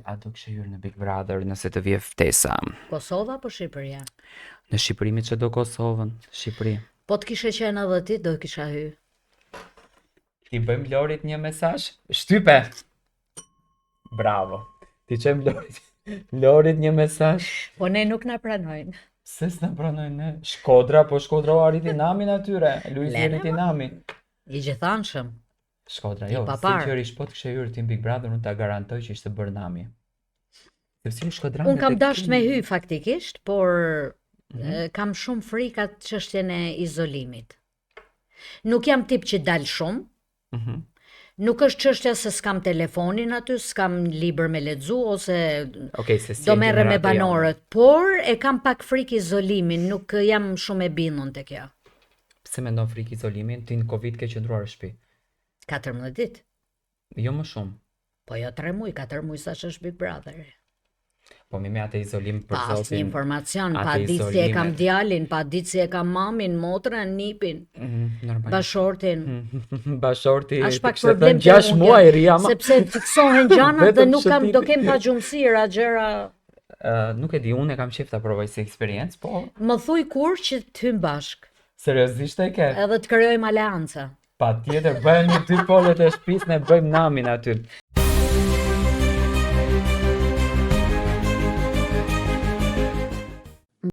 a do kishe hyrë në Big Brother nëse të vje ftesa? Kosova apo Shqipëria? Në Shqipëri mi që do Kosovën, Shqipëri. Po të kishe qenë edhe ti, do kisha hy. Ti bëjmë Lorit një mesazh? Shtype! Bravo. Ti qem Lorit një mesazh? Po ne nuk na pranojnë. Se s'na pranojnë ne? Shkodra, po Shkodra u arriti namin atyre. Luizi Lena, arriti namin. I gjithanshëm. Shkodra, I jo, papar. sinqerisht po të kishe hyrë ti në Big Brother, unë ta garantoj që ishte bërë nami. Sepse ju Shkodranë Unë kam tek dasht me hy faktikisht, por kam shumë frikat çështjen e izolimit. Nuk jam tip që dal shumë. Mhm. Nuk është çështja se s'kam telefonin aty, s'kam libër me lexu ose Okej, se si do e merrem me gjenerata jonë. banorët, por e kam pak frikë izolimin, nuk jam shumë e bindur te kjo. Pse mendon frikë izolimin? Ti në Covid ke qëndruar në shtëpi. 14 ditë. Jo më shumë. Po jo 3 muaj, 4 muaj sa është Big Brother. Po mi me atë izolim për Pa asnjë zotin. informacion, atë pa ditë si e kam izolimet. djalin, pa ditë si e kam mamin, motrën, nipin, Normal. bashortin. Bashorti Është pak kishte thënë problem që 6 unë muaj jam, Ria, ma. sepse fiksohen gjanat dhe Vetëm nuk kam, shëtiti. do kem pa gjumësira, gjëra. Nuk e di, unë e kam qef ta provoj si eksperiencë, po Më thuj kur që të hym bashk, seriozisht e ke. edhe të krijojmë aleanca. Patjetër, bëjmë një dy polet e shtëpisë, ne bëjmë namin aty.